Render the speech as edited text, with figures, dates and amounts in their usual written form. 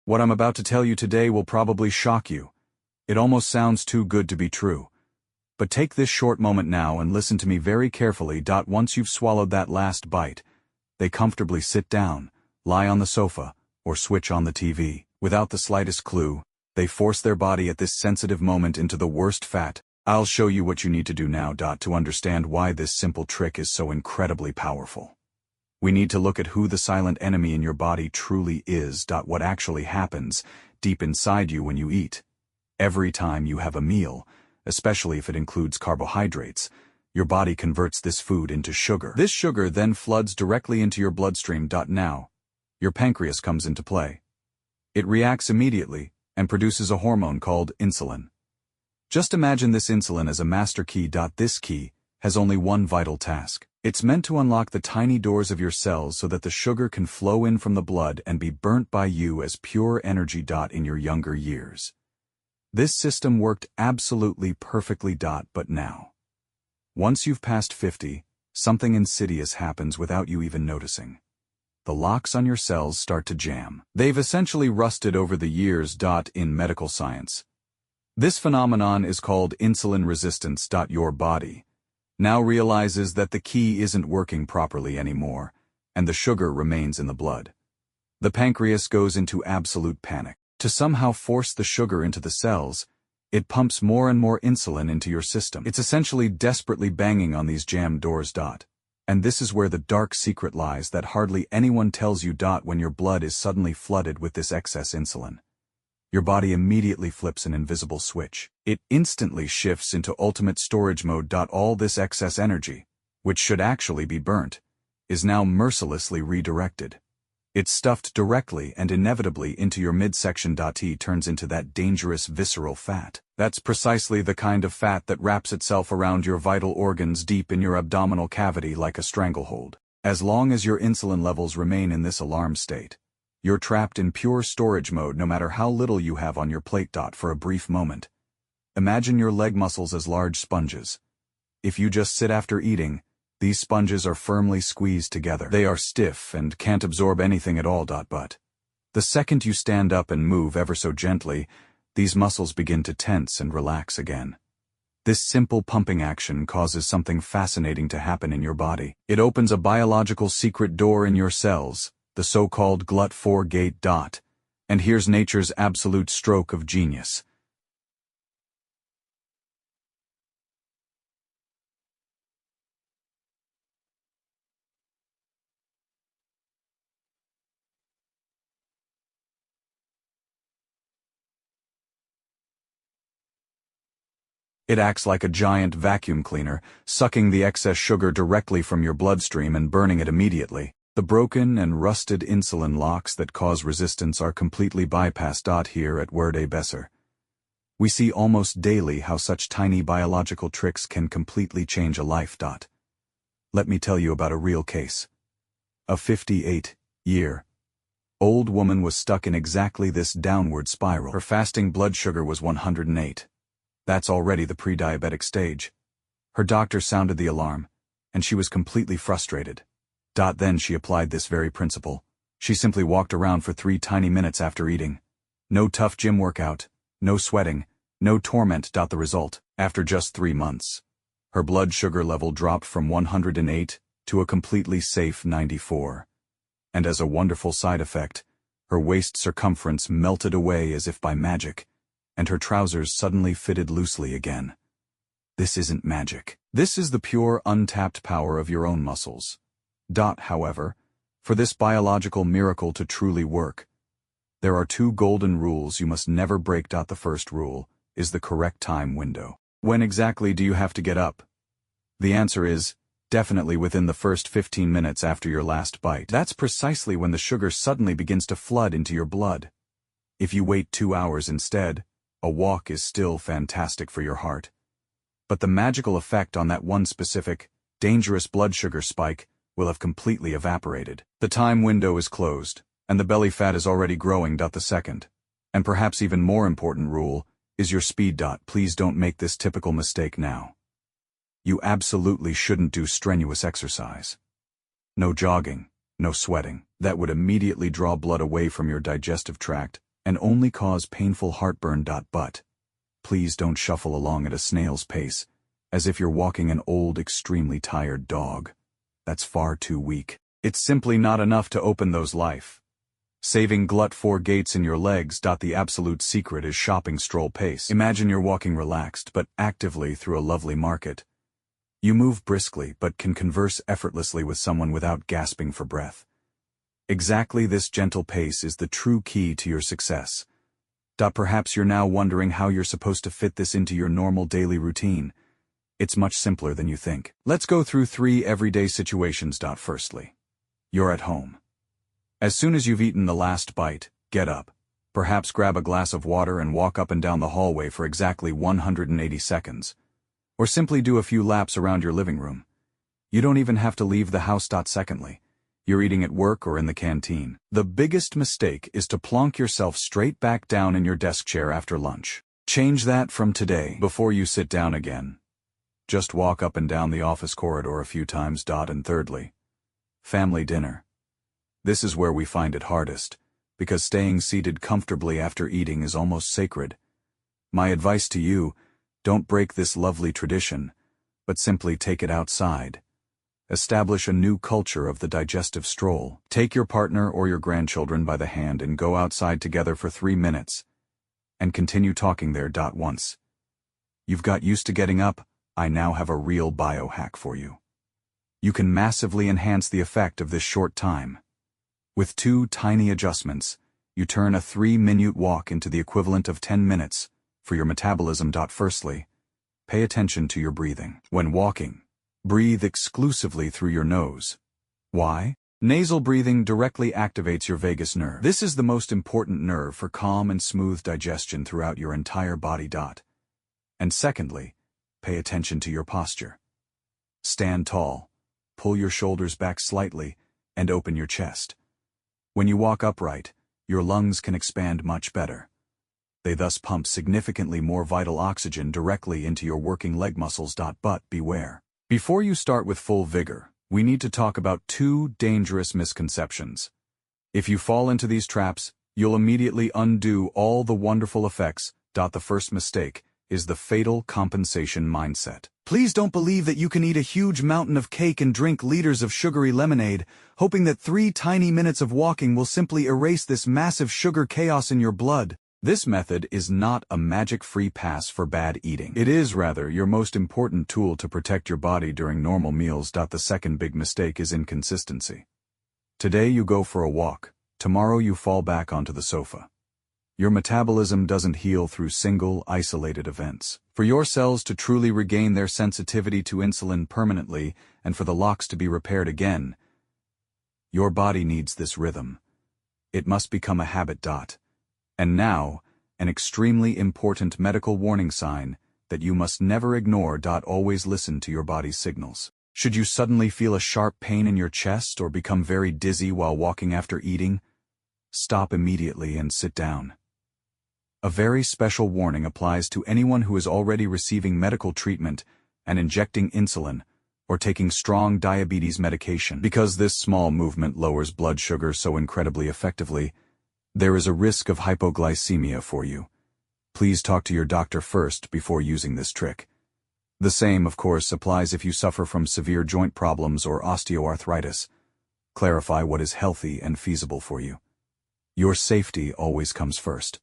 What I'm about to tell you today will probably shock you. It almost sounds too good to be true. But take this short moment now and listen to me very carefully. Once you've swallowed that last bite, they comfortably sit down, lie on the sofa, or switch on the TV. Without the slightest clue, they force their body at this sensitive moment into the worst fat. I'll show you what you need to do now. To understand why this simple trick is so incredibly powerful. We need to look at who the silent enemy in your body truly is. What actually happens deep inside you when you eat. Every time you have a meal, especially if it includes carbohydrates, your body converts this food into sugar. This sugar then floods directly into your bloodstream. Now, your pancreas comes into play. It reacts immediately and produces a hormone called insulin. Just imagine this insulin as a master key. This key has only one vital task. It's meant to unlock the tiny doors of your cells so that the sugar can flow in from the blood and be burnt by you as pure energy. In your younger years, this system worked absolutely perfectly. But now, once you've passed 50, something insidious happens without you even noticing. The locks on your cells start to jam. They've essentially rusted over the years. In medical science, this phenomenon is called insulin resistance. Your body now realizes that the key isn't working properly anymore, and the sugar remains in the blood. The pancreas goes into absolute panic. To somehow force the sugar into the cells, it pumps more and more insulin into your system. It's essentially desperately banging on these jammed doors. And this is where the dark secret lies that hardly anyone tells you. When your blood is suddenly flooded with this excess insulin, your body immediately flips an invisible switch. It instantly shifts into ultimate storage mode. All this excess energy, which should actually be burnt, is now mercilessly redirected. It's stuffed directly and inevitably into your midsection. It turns into that dangerous visceral fat. That's precisely the kind of fat that wraps itself around your vital organs deep in your abdominal cavity like a stranglehold. As long as your insulin levels remain in this alarm state, you're trapped in pure storage mode no matter how little you have on your plate. For a brief moment, imagine your leg muscles as large sponges. If you just sit after eating, these sponges are firmly squeezed together. They are stiff and can't absorb anything at all. But the second you stand up and move ever so gently, these muscles begin to tense and relax again. This simple pumping action causes something fascinating to happen in your body. It opens a biological secret door in your cells, the so-called glut gate. And here's nature's absolute stroke of genius. It acts like a giant vacuum cleaner, sucking the excess sugar directly from your bloodstream and burning it immediately. The broken and rusted insulin locks that cause resistance are completely bypassed. Here at Werde Besser, we see almost daily how such tiny biological tricks can completely change a life. Let me tell you about a real case. A 58-year-old woman was stuck in exactly this downward spiral. Her fasting blood sugar was 108. That's already the pre-diabetic stage. Her doctor sounded the alarm, and she was completely frustrated. Then she applied this very principle. She simply walked around for 3 tiny minutes after eating. No tough gym workout, no sweating, no torment. The result, after just 3 months, her blood sugar level dropped from 108 to a completely safe 94. And as a wonderful side effect, her waist circumference melted away as if by magic, and her trousers suddenly fitted loosely again. This isn't magic. This is the pure, untapped power of your own muscles. However, for this biological miracle to truly work, there are 2 golden rules you must never break. The first rule is the correct time window. When exactly do you have to get up? The answer is, definitely within the first 15 minutes after your last bite. That's precisely when the sugar suddenly begins to flood into your blood. If you wait 2 hours instead, a walk is still fantastic for your heart. But the magical effect on that one specific, dangerous blood sugar spike will have completely evaporated. The time window is closed, and the belly fat is already growing. The second, and perhaps even more important rule, is your speed. Please don't make this typical mistake now. You absolutely shouldn't do strenuous exercise. No jogging, no sweating. That would immediately draw blood away from your digestive tract and only cause painful heartburn. But please don't shuffle along at a snail's pace, as if you're walking an old, extremely tired dog. That's far too weak. It's simply not enough to open those life-saving glut-4 gates in your legs. The absolute secret is shopping stroll pace. Imagine you're walking relaxed but actively through a lovely market. You move briskly but can converse effortlessly with someone without gasping for breath. Exactly this gentle pace is the true key to your success. Perhaps you're now wondering how you're supposed to fit this into your normal daily routine. It's much simpler than you think. Let's go through 3 everyday situations. Firstly, you're at home. As soon as you've eaten the last bite, get up. Perhaps grab a glass of water and walk up and down the hallway for exactly 180 seconds. Or simply do a few laps around your living room. You don't even have to leave the house. Secondly, you're eating at work or in the canteen. The biggest mistake is to plonk yourself straight back down in your desk chair after lunch. Change that from today before you sit down again. Just walk up and down the office corridor a few times. And thirdly, family dinner. This is where we find it hardest, because staying seated comfortably after eating is almost sacred. My advice to you, don't break this lovely tradition, but simply take it outside. Establish a new culture of the digestive stroll. Take your partner or your grandchildren by the hand and go outside together for 3 minutes. And continue talking there. Once you've got used to getting up, I now have a real biohack for you. You can massively enhance the effect of this short time. With 2 tiny adjustments, you turn a 3-minute walk into the equivalent of 10 minutes for your metabolism. Firstly, pay attention to your breathing. When walking, breathe exclusively through your nose. Why? Nasal breathing directly activates your vagus nerve. This is the most important nerve for calm and smooth digestion throughout your entire body. And secondly, pay attention to your posture. Stand tall, pull your shoulders back slightly, and open your chest. When you walk upright, your lungs can expand much better. They thus pump significantly more vital oxygen directly into your working leg muscles. But beware. Before you start with full vigor, we need to talk about 2 dangerous misconceptions. If you fall into these traps, you'll immediately undo all the wonderful effects. The first mistake is the fatal compensation mindset. Please don't believe that you can eat a huge mountain of cake and drink liters of sugary lemonade, hoping that 3 tiny minutes of walking will simply erase this massive sugar chaos in your blood. This method is not a magic free pass for bad eating. It is rather your most important tool to protect your body during normal meals. The second big mistake is inconsistency. Today you go for a walk, tomorrow you fall back onto the sofa. Your metabolism doesn't heal through single, isolated events. For your cells to truly regain their sensitivity to insulin permanently, and for the locks to be repaired again, your body needs this rhythm. It must become a habit. And now, an extremely important medical warning sign that you must never ignore. Always listen to your body's signals. Should you suddenly feel a sharp pain in your chest or become very dizzy while walking after eating, stop immediately and sit down. A very special warning applies to anyone who is already receiving medical treatment and injecting insulin or taking strong diabetes medication. Because this small movement lowers blood sugar so incredibly effectively, there is a risk of hypoglycemia for you. Please talk to your doctor first before using this trick. The same, of course, applies if you suffer from severe joint problems or osteoarthritis. Clarify what is healthy and feasible for you. Your safety always comes first.